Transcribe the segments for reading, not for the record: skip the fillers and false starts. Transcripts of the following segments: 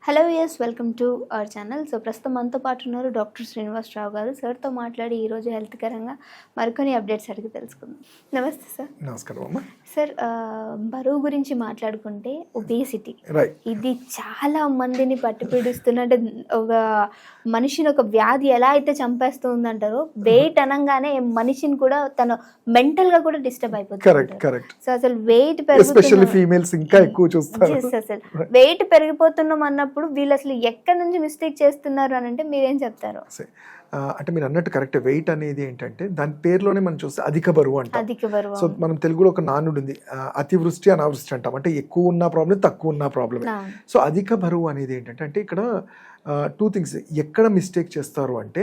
Hello yes welcome to our channel. So ప్రస్తుతం మనతో పాటు ఉన్నారు డాక్టర్ శ్రీనివాసరావు గారు. సార్తో మాట్లాడి ఈరోజు హెల్త్ కరంగా మరికొన్ని అప్డేట్స్ అడిగి తెలుసుకుందాం. నమస్తే సార్. నమస్కారం అమ్మా. సార్, బరువు గురించి మాట్లాడుకుంటే ఒబేసిటీ ఇది చాలా మందిని పట్టి పీడిస్తున్న, అంటే ఒక మనిషిని ఒక వ్యాధి ఎలా అయితే చంపేస్తుంది అంటారో, వెయిట్ అనగానే మనిషిని కూడా తను మెంటల్ గా కూడా డిస్టర్బ్ అయిపోతుంది. సో అసలు వెయిట్ వెయిట్ పెరిగిపోతున్నాం అన్నప్పుడు వీళ్ళు అసలు ఎక్కడి నుంచి మిస్టేక్ చేస్తున్నారు అని అంటే మీరేం చెప్తారు? అంటే మీరు అన్నట్టు కరెక్ట్. వెయిట్ అనేది ఏంటంటే దాని పేరులోనే మనం చూస్తే అధిక బరువు అంటాం. సో మనం తెలుగులో ఒక నానుడు ఉంది, అతివృష్టి అనావృష్టి అంటాం. అంటే ఎక్కువ ఉన్న ప్రాబ్లం, తక్కువ ఉన్న ప్రాబ్లమే. సో అధిక బరువు అనేది ఏంటంటే ఇక్కడ టూ థింగ్స్ ఎక్కడ మిస్టేక్ చేస్తారు అంటే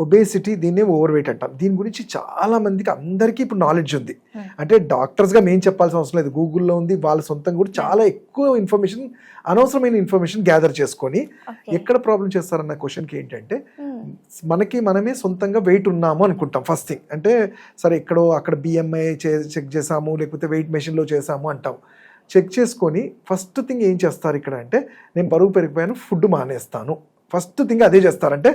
ఒబేసిటీ, దీన్నే ఓవర్ వెయిట్ అంటాం. దీని గురించి చాలా మందికి అందరికీ ఇప్పుడు నాలెడ్జ్ ఉంది. అంటే డాక్టర్స్గా మేము చెప్పాల్సిన అవసరం లేదు, గూగుల్లో ఉంది. వాళ్ళ సొంతంగా కూడా చాలా ఎక్కువ ఇన్ఫర్మేషన్, అనవసరమైన ఇన్ఫర్మేషన్ గ్యాదర్ చేసుకొని ఎక్కడ ప్రాబ్లం చేస్తారన్న క్వశ్చన్కి ఏంటంటే మనమే సొంతంగా వెయిట్ ఉన్నాము అనుకుంటాం ఫస్ట్ థింగ్. అంటే సరే ఎక్కడో అక్కడ బిఎంఐ చెక్ చేసాము, లేకపోతే వెయిట్ మెషిన్లో చేసాము అంటాం. చెక్ చేసుకొని ఫస్ట్ థింగ్ ఏం చేస్తారు ఇక్కడ అంటే, నేను బరువు పెరిగిపోయాను, ఫుడ్ మానేస్తాను. ఫస్ట్ థింగ్ అదే చేస్తారంటే,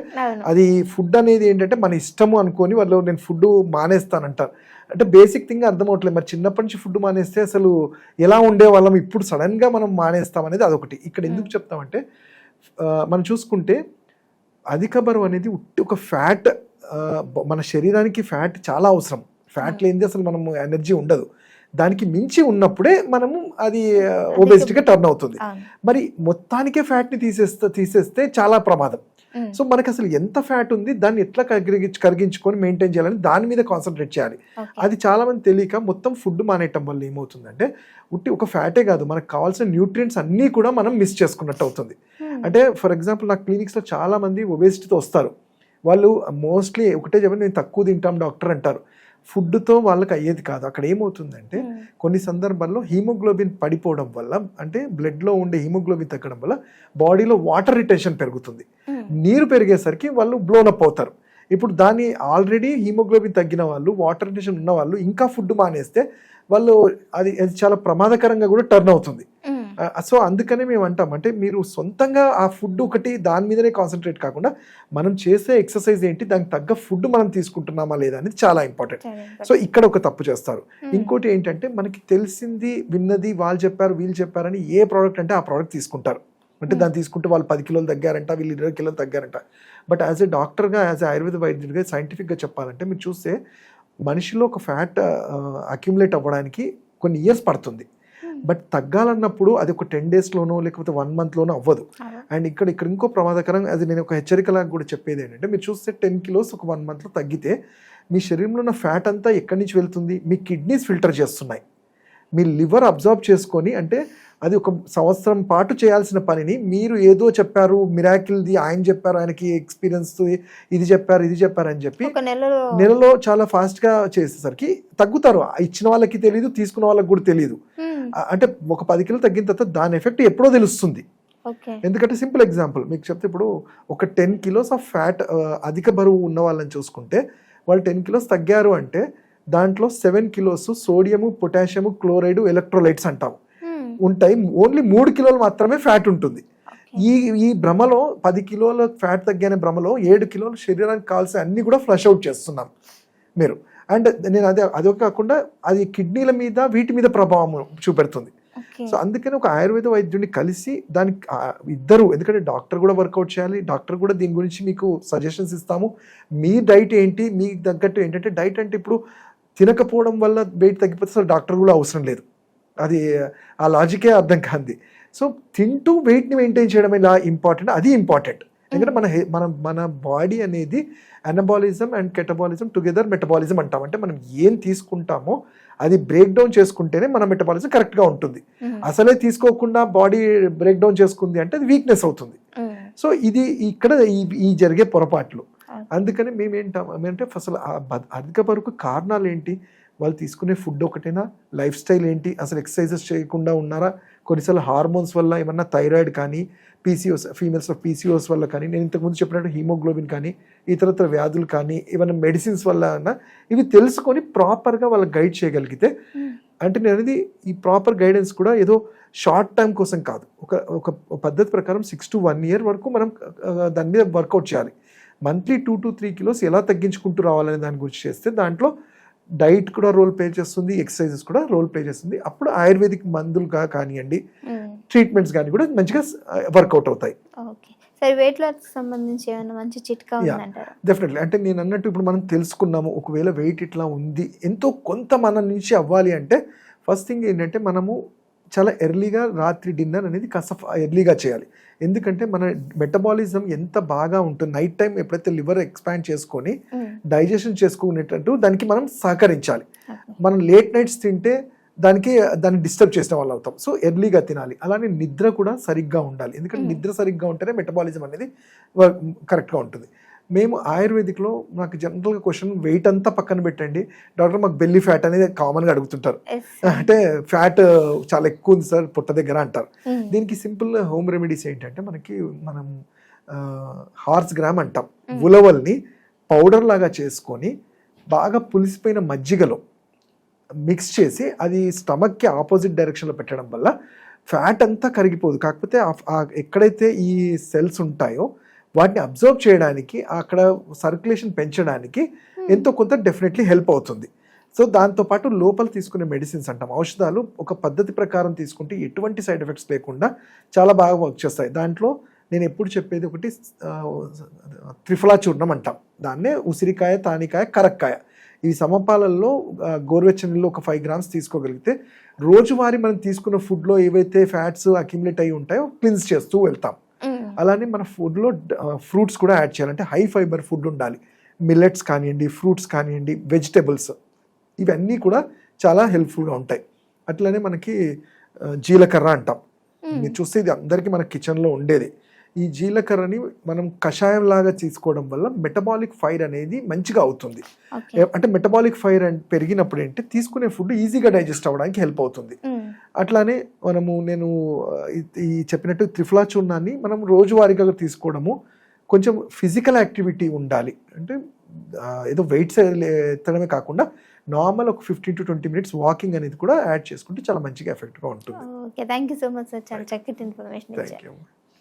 అది ఫుడ్ అనేది ఏంటంటే మన ఇష్టము అనుకొని వాళ్ళు నేను ఫుడ్ మానేస్తానంటారు. అంటే బేసిక్ థింగ్ అర్థమవట్లేదు. మరి చిన్నప్పటి నుంచి ఫుడ్ మానేస్తే అసలు ఎలా ఉండేవాళ్ళం, ఇప్పుడు సడన్గా మనం మానేస్తాం అనేది అదొకటి. ఇక్కడ ఎందుకు చెప్తామంటే, మనం చూసుకుంటే అధిక బరువు అనేది ఒక ఫ్యాట్, మన శరీరానికి ఫ్యాట్ చాలా అవసరం. ఫ్యాట్ లేనిది అసలు మనము ఎనర్జీ ఉండదు. దానికి మించి ఉన్నప్పుడే మనము అది ఒబేసిటీగా టర్న్ అవుతుంది. మరి మొత్తానికే ఫ్యాట్ని తీసేస్తే చాలా ప్రమాదం. సో మనకు అసలు ఎంత ఫ్యాట్ ఉంది, దాన్ని ఎట్లా కరిగించుకొని మెయింటైన్ చేయాలని దాని మీద కాన్సన్ట్రేట్ చేయాలి. అది చాలా మంది తెలియక మొత్తం ఫుడ్ మానేయటం వల్ల ఏమవుతుందంటే, ఒక ఫ్యాటే కాదు, మనకు కావాల్సిన న్యూట్రియంట్స్ అన్నీ కూడా మనం మిస్ చేసుకున్నట్టు అవుతుంది. అంటే ఫర్ ఎగ్జాంపుల్ నా క్లినిక్స్లో చాలా మంది ఒబేసిటీతో వస్తారు. వాళ్ళు మోస్ట్లీ ఒకటే చెప్పి నేను తక్కువ తింటాం డాక్టర్ అంటారు. ఫుడ్తో వాళ్ళకి అయ్యేది కాదు. అక్కడ ఏమవుతుందంటే కొన్ని సందర్భాల్లో హీమోగ్లోబిన్ పడిపోవడం వల్ల, అంటే బ్లడ్లో ఉండే హీమోగ్లోబిన్ తగ్గడం వల్ల బాడీలో వాటర్ రిటెన్షన్ పెరుగుతుంది. నీరు పెరిగేసరికి వాళ్ళు బ్లోనప్ అవుతారు. ఇప్పుడు దాన్ని ఆల్రెడీ హీమోగ్లోబిన్ తగ్గిన వాళ్ళు, వాటర్ రిటెన్షన్ ఉన్న వాళ్ళు ఇంకా ఫుడ్ మానేస్తే వాళ్ళు అది చాలా ప్రమాదకరంగా కూడా టర్న్ అవుతుంది. సో అందుకనే మేము అంటాం, అంటే మీరు సొంతంగా ఆ ఫుడ్ ఒకటి దాని మీదనే కాన్సన్ట్రేట్ కాకుండా మనం చేసే ఎక్సర్సైజ్ ఏంటి, దానికి తగ్గ ఫుడ్ మనం తీసుకుంటున్నామా లేదా అనేది చాలా ఇంపార్టెంట్. సో ఇక్కడ ఒక తప్పు చేస్తారు. ఇంకోటి ఏంటంటే, మనకి తెలిసింది విన్నది వాళ్ళు చెప్పారు వీళ్ళు చెప్పారని ఏ ప్రోడక్ట్ అంటే ఆ ప్రోడక్ట్ తీసుకుంటారు. అంటే దాన్ని తీసుకుంటే వాళ్ళు 10 కిలోలు తగ్గారంట, వీళ్ళు 20 కిలోలు తగ్గారంట. బట్ యాజ్ ఏ డాక్టర్గా, యాజ్ ఏ ఆయుర్వేద వైద్యుడిగా సైంటిఫిక్గా చెప్పాలంటే, మీరు చూస్తే మనిషిలో ఒక ఫ్యాట్ అక్యుములేట్ అవ్వడానికి కొన్ని ఇయర్స్ పడుతుంది. బట్ తగ్గాలన్నప్పుడు అది ఒక 10 డేస్లోనో లేకపోతే 1 మంత్లోనో అవ్వదు. అండ్ ఇక్కడ ఇంకో ప్రమాదకరం, అది నేను ఒక హెచ్చరికలాగా కూడా చెప్పేది ఏంటంటే, మీరు చూస్తే 10 కిలోస్ ఒక 1 మంత్లో తగ్గితే మీ శరీరంలో ఉన్న ఫ్యాట్ అంతా ఎక్కడి నుంచి వెళ్తుంది, మీ కిడ్నీస్ ఫిల్టర్ చేస్తున్నాయి. మీ లివర్ అబ్జర్వ్ చేసుకొని, అంటే అది ఒక సంవత్సరం పాటు చేయాల్సిన పనిని మీరు ఏదో చెప్పారు, మిరాకిల్ది ఆయన చెప్పారు, ఆయనకి ఎక్స్పీరియన్స్ ఇది చెప్పారు అని చెప్పి నెలలో చాలా ఫాస్ట్గా చేసేసరికి తగ్గుతారు. ఇచ్చిన వాళ్ళకి తెలియదు, తీసుకున్న వాళ్ళకి కూడా తెలియదు. అంటే ఒక 10 కిలోలు తగ్గిన తర్వాత దాని ఎఫెక్ట్ ఎప్పుడో తెలుస్తుంది. ఎందుకంటే సింపుల్ ఎగ్జాంపుల్ మీకు చెప్తే, ఇప్పుడు ఒక 10 కిలోస్ ఆఫ్ ఫ్యాట్ అధిక బరువు ఉన్న వాళ్ళని చూసుకుంటే, వాళ్ళు 10 కిలోస్ తగ్గారు అంటే దాంట్లో 7 kilos sodium, potassium, chloride, electrolytes అంటాం ఉంటాయి. ఓన్లీ 3 కిలోలు మాత్రమే ఫ్యాట్ ఉంటుంది. ఈ భ్రమలో 10 కిలోల ఫ్యాట్ తగ్గానే భ్రమలో 7 కిలోలు శరీరానికి కావాల్సిన అన్ని కూడా ఫ్లష్ అవుట్ చేస్తున్నాం మీరు. అండ్ నేను అదే కాకుండా అది కిడ్నీల మీద, వీటి మీద ప్రభావం చూపెడుతుంది. సో అందుకని ఒక ఆయుర్వేద వైద్యుడిని కలిసి దానికి ఇద్దరు, ఎందుకంటే డాక్టర్ కూడా వర్కౌట్ చేయాలి, డాక్టర్ కూడా దీని గురించి మీకు సజెషన్స్ ఇస్తాము. మీ డైట్ ఏంటి, మీకు తగ్గట్టు ఏంటంటే, డైట్ అంటే ఇప్పుడు తినకపోవడం వల్ల వెయిట్ తగ్గిపోతే అసలు డాక్టర్ కూడా అవసరం లేదు. అది ఆ లాజికే అర్థం కాంది. సో తింటూ వెయిట్ని మెయింటైన్ చేయడం ఎలా ఇంపార్టెంట్, అది ఇంపార్టెంట్. ఎందుకంటే మన బాడీ అనేది anabolism and catabolism together metabolism అంటాం. అంటే మనం ఏం తీసుకుంటామో అది బ్రేక్ డౌన్ చేసుకుంటేనే మన మెటబాలిజం కరెక్ట్గా ఉంటుంది. అసలే తీసుకోకుండా బాడీ బ్రేక్ డౌన్ చేసుకుంది అంటే అది వీక్నెస్ అవుతుంది. సో ఇది ఇక్కడ ఈ జరిగే పొరపాట్లు. అందుకని మేమేంటే అసలు అధిక బరువుకు కారణాలు ఏంటి, వాళ్ళు తీసుకునే ఫుడ్ ఒకటేనా, లైఫ్ స్టైల్ ఏంటి, అసలు ఎక్సర్సైజెస్ చేయకుండా ఉన్నారా, కొన్నిసార్లు హార్మోన్స్ వల్ల ఏమన్నా థైరాయిడ్ కానీ, పీసీఓస్, ఫీమేల్స్లో పీసీఓస్ వల్ల కానీ, నేను ఇంతకుముందు చెప్పినట్టు హీమోగ్లోబిన్ కానీ, ఇతరత్ర వ్యాధులు కానీ, ఏమైనా మెడిసిన్స్ వల్ల అన్నా, ఇవి తెలుసుకొని ప్రాపర్గా వాళ్ళకి గైడ్ చేయగలిగితే అంటే నేను అనేది ఈ ప్రాపర్ గైడెన్స్ కూడా ఏదో షార్ట్ టైం కోసం కాదు, ఒక పద్ధతి ప్రకారం 6 to 1 year వరకు మనం దాని మీద వర్కౌట్ చేయాలి. మంత్లీ 2 to 3 kilos ఎలా తగ్గించుకుంటూ రావాలనే దాని గురించి చేస్తే దాంట్లో డైట్ కూడా రోల్ ప్లే చేస్తుంది, ఎక్సర్సైజెస్ కూడా రోల్ ప్లే చేస్తుంది. అప్పుడు ఆయుర్వేదిక్ మందులుగా కానివ్వండి, ట్రీట్మెంట్స్ కానీ కూడా మంచిగా వర్కౌట్ అవుతాయి. సరే, వెయిట్ లాస్ సంబంధించి ఏమైనా మంచి చిట్కా ఉందంటారా? డెఫినెట్లీ. అంటే నేను అన్నట్టు ఇప్పుడు మనం తెలుసుకున్నాము, ఒకవేళ వెయిట్ ఇట్లా ఉంది, ఎంతో కొంత మన నుంచి అవ్వాలి అంటే ఫస్ట్ థింగ్ ఏంటంటే మనము చాలా ఎర్లీగా రాత్రి డిన్నర్ అనేది కాస్త ఎర్లీగా చేయాలి. ఎందుకంటే మన మెటబాలిజం ఎంత బాగా ఉంటుంది, నైట్ టైం ఎప్పుడైతే లివర్ ఎక్స్పాండ్ చేసుకొని డైజెషన్ చేసుకునేటట్టు దానికి మనం సహకరించాలి. మనం లేట్ నైట్స్ తింటే దాన్ని డిస్టర్బ్ చేసిన వాళ్ళు అవుతాం. సో ఎర్లీగా తినాలి. అలానే నిద్ర కూడా సరిగ్గా ఉండాలి, ఎందుకంటే నిద్ర సరిగ్గా ఉంటేనే మెటబాలిజం అనేది కరెక్ట్గా ఉంటుంది. మేము ఆయుర్వేదిక్లో నాకు జనరల్గా క్వశ్చన్, వెయిట్ అంతా పక్కన పెట్టండి డాక్టర్, మాకు బెల్లీ ఫ్యాట్ అనేది కామన్గా అడుగుతుంటారు. అంటే ఫ్యాట్ చాలా ఎక్కువ ఉంది సార్ పొట్ట దగ్గర అంటారు. దీనికి సింపుల్ హోమ్ రెమెడీస్ ఏంటంటే మనం హార్స్ గ్రామ్ అంటాం, ఉలవల్ని పౌడర్ లాగా చేసుకొని బాగా పులిసిపోయిన మజ్జిగలో మిక్స్ చేసి అది స్టమక్కి ఆపోజిట్ డైరెక్షన్లో పెట్టడం వల్ల ఫ్యాట్ అంతా కరిగిపోదు. కాకపోతే ఎక్కడైతే ఈ సెల్స్ ఉంటాయో వాటిని అబ్జర్వ్ చేయడానికి, అక్కడ సర్క్యులేషన్ పెంచడానికి ఎంతో కొంత డెఫినెట్లీ హెల్ప్ అవుతుంది. సో దాంతోపాటు లోపల తీసుకునే మెడిసిన్స్ అంటాం, ఔషధాలు ఒక పద్ధతి ప్రకారం తీసుకుంటే ఎటువంటి సైడ్ ఎఫెక్ట్స్ లేకుండా చాలా బాగా వర్క్ చేస్తాయి. దాంట్లో నేను ఎప్పుడు చెప్పేది ఒకటి, త్రిఫలా చూర్ణం అంటాం, దాన్నే ఉసిరికాయ, తానికాయ, కరక్కాయ, ఈ సమపాలల్లో గోరువెచ్చని నీళ్ళు ఒక 5 grams తీసుకోగలిగితే రోజువారీ మనం తీసుకున్న ఫుడ్లో ఏవైతే ఫ్యాట్స్ అక్యుములేట్ అయి ఉంటాయో క్లిన్స్ చేస్తూ వెళ్తాం. అలానే మన ఫుడ్లో ఫ్రూట్స్ కూడా యాడ్ చేయాలి. అంటే హై ఫైబర్ ఫుడ్ ఉండాలి. మిల్లెట్స్ కానివ్వండి, ఫ్రూట్స్ కానివ్వండి, వెజిటేబుల్స్, ఇవన్నీ కూడా చాలా హెల్ప్ఫుల్గా ఉంటాయి. అట్లనే మనకి జీలకర్ర అంటాం, మీరు చూస్తే ఇది అందరికీ మన కిచెన్లో ఉండేది. ఈ జీలకర్రని మనం కషాయం లాగా తీసుకోవడం వల్ల మెటబాలిక్ ఫైర్ అనేది మంచిగా అవుతుంది. అంటే మెటబాలిక్ ఫైర్ పెరిగినప్పుడు ఏంటి, తీసుకునే ఫుడ్ ఈజీగా డైజెస్ట్ అవ్వడానికి హెల్ప్ అవుతుంది. అట్లానే నేను ఈ చెప్పినట్టు త్రిఫలా చూర్ణాన్ని మనం రోజువారీగా తీసుకోవడము, కొంచెం ఫిజికల్ యాక్టివిటీ ఉండాలి. అంటే ఏదో వెయిట్స్ ఎత్తడమే కాకుండా నార్మల్ ఒక 15 to 20 minutes వాకింగ్ అనేది కూడా యాడ్ చేసుకుంటే చాలా మంచిగా ఎఫెక్ట్గా ఉంటుంది. Okay, thank you so much sir, చాలా చక్కటి ఇన్ఫర్మేషన్ ఇచ్చారు.